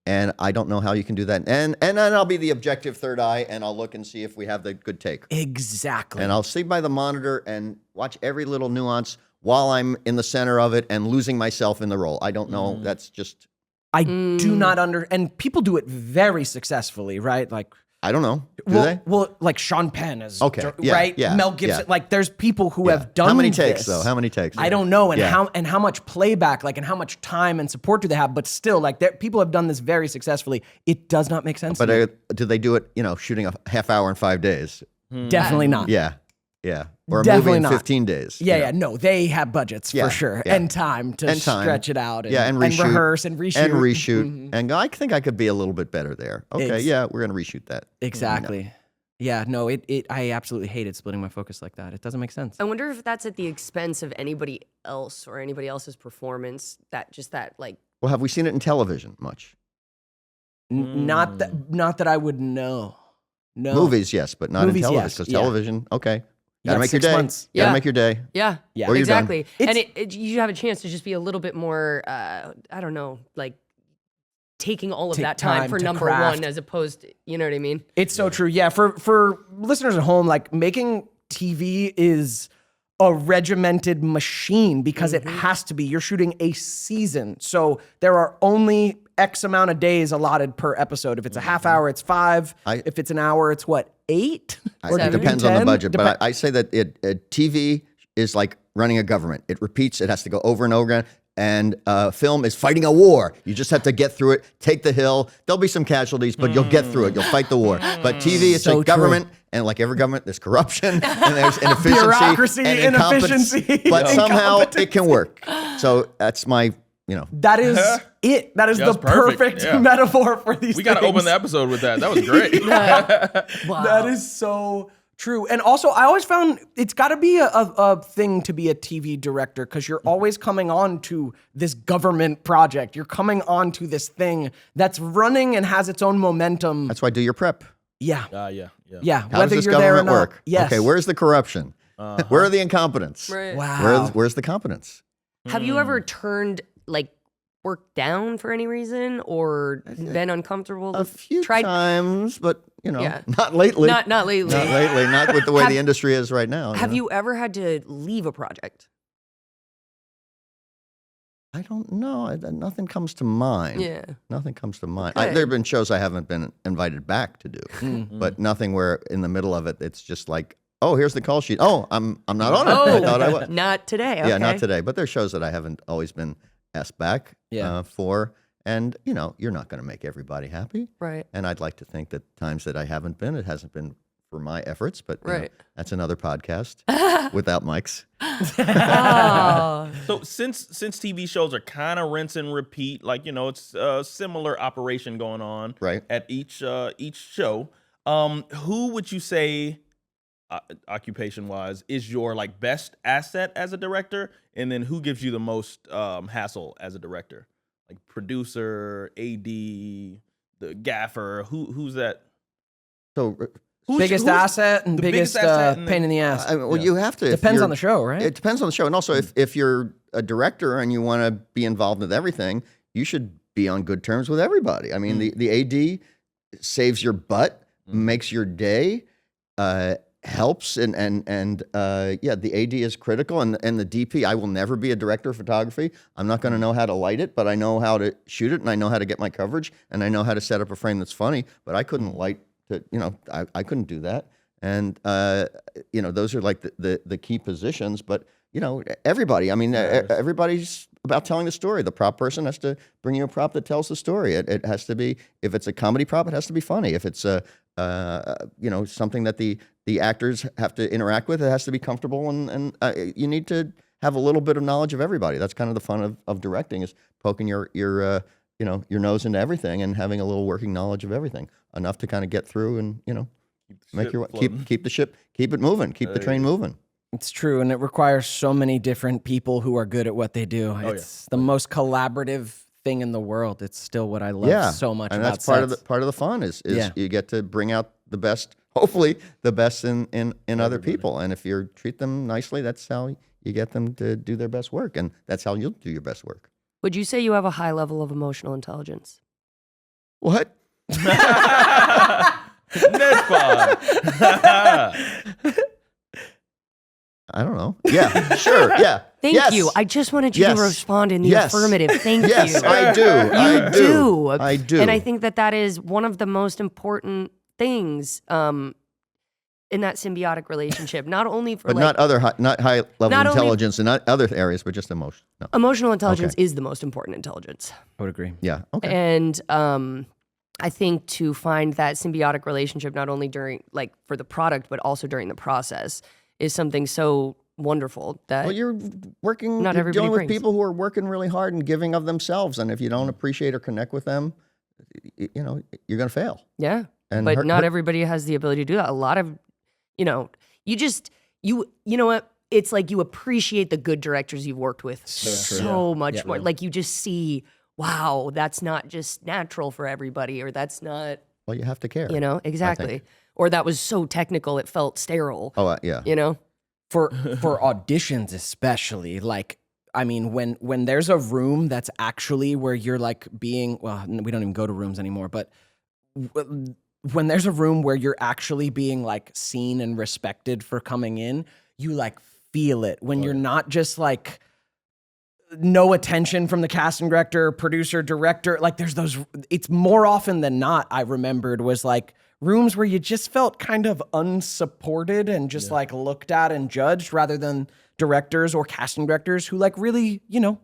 And I don't know how you can do that. And then I'll be the objective third eye and I'll look and see if we have the good take. Exactly. And I'll see by the monitor and watch every little nuance while I'm in the center of it and losing myself in the role. I don't know. That's just... I do not and people do it very successfully, right? Like, I don't know. Do they? Well, like Sean Penn is Yeah, right. yeah, Mel Gibson. yeah. Like, there's people who have done. How many takes this. though? How many takes? I don't know, and Yeah. how much playback, like, and how much time and support do they have? But still, like, people have done this very successfully. It does not make sense. But to me. do they do it? Shooting a half hour in 5 days. Definitely not. Yeah, or a Definitely movie in not. 15 days. Yeah. No, they have budgets Yeah, for sure, yeah. and time to stretch it out. And, and reshoot, rehearse and reshoot. And I think I could be a little bit better there. Okay, we're gonna reshoot that. Exactly. Yeah. No. I absolutely hated splitting my focus like that. It doesn't make sense. I wonder if that's at the expense of anybody else or anybody else's performance. That like. Well, have we seen it in television much? Not that I would know. No. Movies, yes, but not Movies, in television. yes, Because yeah. television, okay, You gotta got make your 6 day. months. Gotta Yeah. make your day. Yeah, Yeah. Or you're done. exactly. And you have a chance to just be a little bit more, I don't know, like taking all of Take that time for to number craft. one as opposed to, you know what I mean? It's so true. Yeah. For listeners at home, like, making TV is a regimented machine because it has to be. You're shooting a season. So there are only X amount of days allotted per episode. If it's a half hour, it's 5. If it's an hour, it's what, 8? Or It do depends on the 10? budget, but I say that TV is like running a government. It repeats. It has to go over and over again. And film is fighting a war. You just have to get through it, take the hill. There'll be some casualties, but you'll get through it. You'll fight the war. But TV, it's So like government, and like every government, there's corruption, and there's inefficiency, Bureaucracy, and incompetence. inefficiency, But somehow it incompetency. can work. So that's my, That is it. That is Yeah, the that's perfect. perfect Yeah. metaphor for these We got to things. open the episode with that. That was great. Wow. That is so true. And also, I always found it's got to be a thing to be a TV director because you're always coming on to this government project. You're coming on to this thing that's running and has its own momentum. That's why do your prep. Yeah. Yeah. Yeah. How Whether does this you're there or government not. work? Yes. Okay, where's the corruption? Where are the incompetents? Right. Wow. Where's the competence? Have you ever turned like work down for any reason or been uncomfortable? A few tried times, but Yeah. not lately. Not lately. Not lately. Not with the way Have- the industry is right now. Have you ever had to leave a project? I don't know. Nothing comes to mind. Yeah. Nothing comes to mind. Okay. There have been shows I haven't been invited back to do, Mm-hmm. but nothing where in the middle of it, it's just like, oh, here's the call sheet. Oh, I'm not on it. I thought I was. Not today. Okay. Yeah, not today. But there's shows that I haven't always been asked back for. And, you're not going to make everybody happy. Right. And I'd like to think that times that I haven't been, it hasn't been for my efforts. But Right. that's another podcast without mics. Oh. So since TV shows are kind of rinse and repeat, like, it's a similar operation going on Right. at each show. Who would you say, occupation wise, is your like best asset as a director, and then who gives you the most hassle as a director? Like producer, AD, the gaffer. Who's that? So Biggest asset and the biggest asset and pain in the ass. you have to. if Depends you're- on the show, right? It depends on the show. And also, if you're a director and you want to be involved with everything, you should be on good terms with everybody. I mean, the AD saves your butt, makes your day, helps, and the AD is critical. And the DP, I will never be a director of photography. I'm not going to know how to light it, but I know how to shoot it, and I know how to get my coverage, and I know how to set up a frame that's funny. But I couldn't light I couldn't do that. And those are like the key positions. But everybody. I mean, everybody's about telling the story. The prop person has to bring you a prop that tells the story. It has to be, if it's a comedy prop, it has to be funny. If it's something that the actors have to interact with, it has to be comfortable, and you need to have a little bit of knowledge of everybody. That's kind of the fun of directing, is poking your nose into everything and having a little working knowledge of everything, enough to kind of get through and keep the ship, keep it moving, keep the train moving. It's true, and it requires so many different people who are good at what they do. It's the most collaborative thing in the world. It's still what I love so much and about that's part of the fun is you get to bring out the best, hopefully the best in other people. And if you treat them nicely, that's how you get them to do their best work, and that's how you'll do your best work. Would you say you have a high level of emotional intelligence? What? Neds Swag. I don't know. Yeah, sure. Yeah. Thank you. I just wanted you to respond in the affirmative. Thank you. Yes, I do. I do. And I think that is one of the most important things in that symbiotic relationship. Not only for not high level intelligence in not other areas, but just emotion. No. Emotional intelligence is the most important intelligence. I would agree. Yeah. Okay. And I think to find that symbiotic relationship, not only during for the product, but also during the process, is something so wonderful that you're working, not you're dealing brings. with people who are working really hard and giving of themselves, and if you don't appreciate or connect with them, you're going to fail. Yeah, and but not everybody has the ability to do that. A lot of, you know what? It's like you appreciate the good directors you've worked with so much more. Like you just see, wow, that's not just natural for everybody, or that's not. Well, you have to care. Exactly. Or that was so technical it felt sterile. Oh, yeah. For auditions especially, when there's a room that's actually where you're we don't even go to rooms anymore, but when there's a room where you're actually being seen and respected for coming in, you feel it when you're not just no attention from the casting director, producer, director. There's those, it's more often than not, I remembered, was rooms where you just felt kind of unsupported and just looked at and judged, rather than directors or casting directors who really,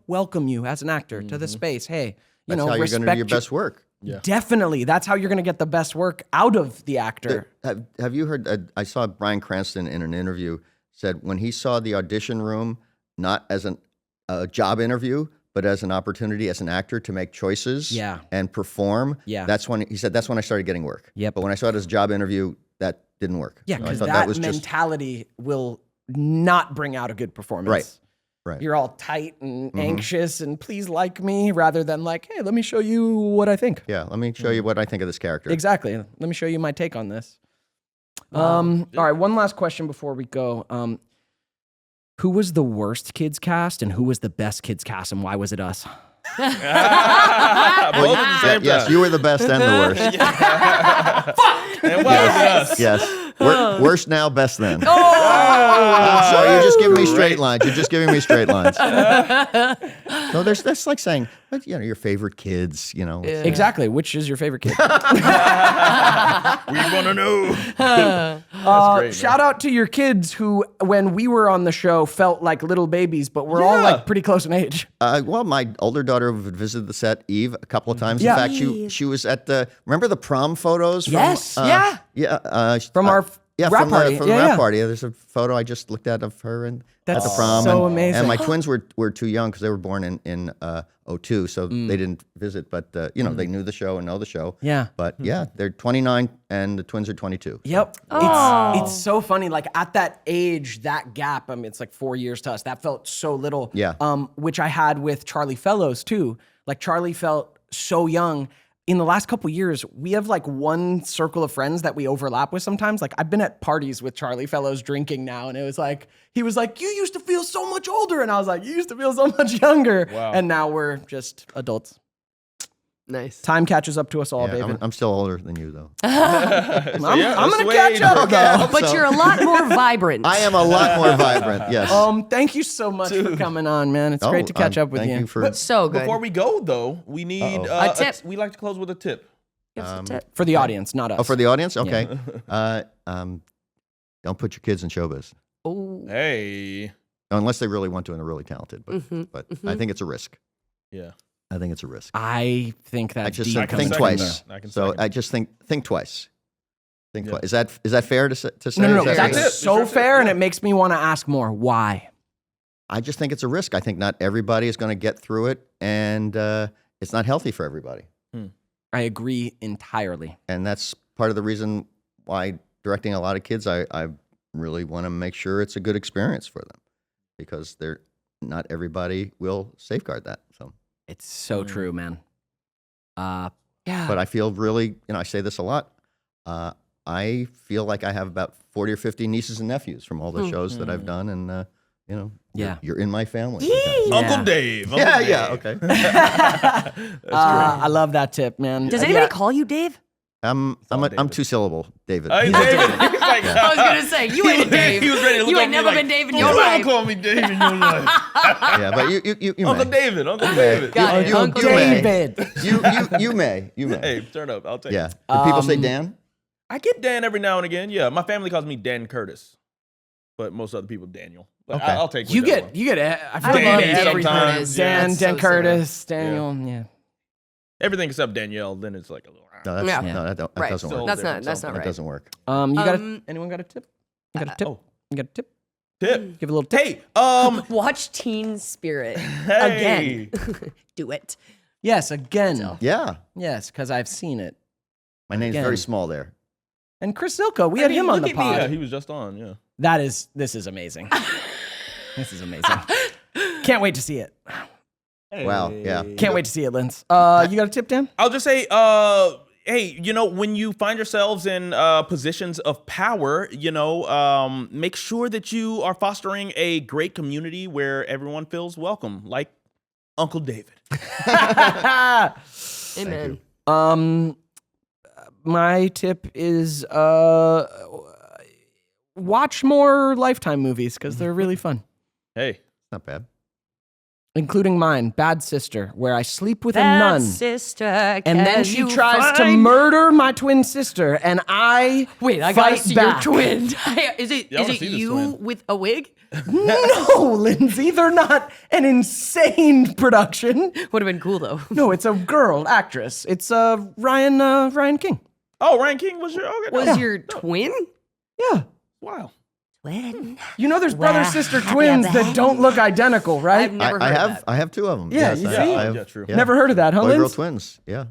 welcome you as an actor to the space. Hey, that's how you're going to do your best work. Yeah. Definitely. That's how you're going to get the best work out of the actor. Have you heard, I saw Bryan Cranston in an interview said when he saw the audition room, not as a job interview, but as an opportunity as an actor to make choices and perform. Yeah. That's when he said, that's when I started getting work. Yep. But when I saw it as a job interview, that didn't work. Yeah, because that mentality will not bring out a good performance. Right. You're all tight and anxious and please like me, rather than hey, let me show you what I think. Yeah, let me show you what I think of this character. Exactly. Let me show you my take on this. All right, one last question before we go. Who was the worst kids cast and who was the best kids cast, and why was it us? Both at the same time. Yes, you were the best and the worst. And why was it us? Yes. Worst now, best then. I'm sorry, you're just giving me straight lines. You're just giving me straight lines. No, that's like saying, your favorite kids, Exactly. Which is your favorite kid? We want to know. That's great, shout out to your kids who, when we were on the show, felt like little babies, but we're all pretty close in age. Well, my older daughter visited the set, Eve, a couple of times. In fact, she was at remember the prom photos? Yes. From our rap party. From the rap party. There's a photo I just looked at of her at the prom. So amazing. And my twins were too young because they were born in 2002, so they didn't visit, but they knew the show and know the show. Yeah. But they're 29 and the twins are 22. Yep. Oh. It's so funny. At that age, that gap, it's 4 years to us. That felt so little. Yeah. Which I had with Charlie Fellows too. Charlie felt so young. In the last couple years, we have one circle of friends that we overlap with sometimes. I've been at parties with Charlie Fellows drinking now, and it was he was you used to feel so much older. And I was you used to feel so much younger. Wow. And now we're just adults. Nice. Time catches up to us all, David. I'm still older than you, though. I'm going to catch up, though. But you're a lot more vibrant. I am a lot more vibrant, yes. Thank you so much for coming on, man. It's great to catch up with you. Thank you for... So good. Before we go, though, we need a tip. We like to close with a tip. Give us a tip. For the audience, not us. Oh, for the audience? Okay. Don't put your kids in showbiz. Oh. Hey. unless they really want to and they're really talented. But I think it's a risk. Yeah. I think it's a risk. I think that's I just deep said coming think from twice. there. So I just think twice. Think twice. Is that fair to say? No, Is that that's fair? so fair, and it makes me want to ask more. Why? I just think it's a risk. I think not everybody is going to get through it, and it's not healthy for everybody. I agree entirely. And that's part of the reason why directing a lot of kids, I really want to make sure it's a good experience for them, because not everybody will safeguard that. So It's so true, man. Yeah. but I feel really, I say this a lot. I feel like I have about 40 or 50 nieces and nephews from all the shows that I've done, and Yeah. you're in my family. Uncle Dave. Uncle Dave. Yeah, okay. I love that tip, man. Does anybody call you Dave? I'm David. 2-syllable, David. Hey, David. He's like, I was gonna say you ain't a Dave. He was ready to look You up ain't me never like, been Dave in "Oh, your don't life. call me Dave in your life. Yeah, but you Uncle may. David. Uncle David. Got it. Uncle you may. David. You may. Hey, turn up. I'll take Yeah. it. Do people say Dan? I get Dan every now and again. Yeah, my family calls me Dan Curtis, but most other people Daniel. But Okay. I'll take You whichever get. I feel I like love you get Dan everything. Curtis. Yeah, Dan, that's Dan so Curtis, Daniel. Yeah. everything except Danielle. Then it's like a little. No, that's, Yeah. no that Right. doesn't So work. That's different. not That right. doesn't work. You got anyone got a tip? You got a tip? Oh. You got a tip? Tip. Give a little tip. Hey, Watch Teen Spirit Hey. again. Do it. Yes, again. Yeah. Yes, because I've seen it. My name's Again. very small there. And Chris Silko, we had him on the Yeah, pod. he was just on. Yeah. This is amazing. This is amazing. Can't wait to see it. Wow, yeah. Can't wait to see it, Linz. You got a tip, Dan? I'll just say, hey, when you find yourselves in positions of power, make sure that you are fostering a great community where everyone feels welcome, like Uncle David. Amen. My tip is watch more Lifetime movies because they're really fun, Hey. Not bad. including mine, Bad Sister, where I sleep with a Bad nun. sister, And then can she you tries to find- murder my twin sister, and I Wait, I gotta fight see back. your twin. Is it Yeah, I wanna see this you twin. with a wig? No, Lindsay, they're not an insane production. Would have been cool though. No, it's a girl actress. It's Ryan King. Oh, Ryan King was your okay. Was your twin? Yeah. Wow. Twin. You know there's brother-sister twins that don't look identical, right? I've never heard I of have that. I have two of them. Yeah, Yes, you I see? have, Yeah, true. Never heard of that, huh, Boy-girl Linz? twins. Yeah.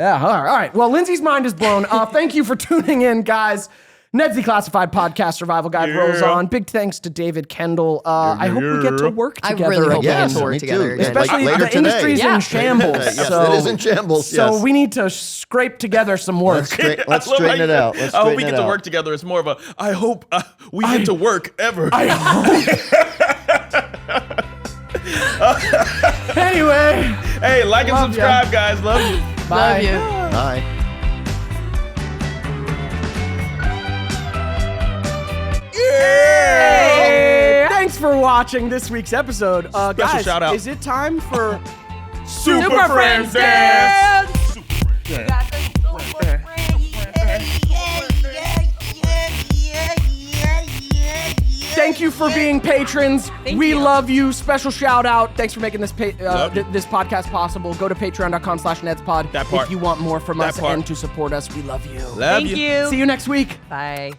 Yeah, all right. Well, Lindsay's mind is blown. Thank you for tuning in, guys. Neds Declassified podcast survival guide rolls Yeah. on. Big thanks to David Kendall. I hope we get to work I together really hope we again. get to work me together too. again. Especially Like later the today. industry's Yeah. in shambles. Yes, so, it is in shambles. So yes. we need to scrape together some work. Let's I love straighten how it you- out. Let's I hope we straighten get it to out. work together. It's more of a, I hope we get to work ever. Anyway, Hey, like and Love ya. subscribe, guys. Love you. bye. Love you. Bye. Hey, thanks for watching this week's episode. Guys, shout out. is it time for Super Friends Dance. Thank you for being patrons. We you. love you. Special shout out. Thanks for making this Love you. this podcast possible. Go to patreon.com/nedspod That part. if you want more from That us part. and to support us. We love you. Love Thank you. you. See you next week. Bye.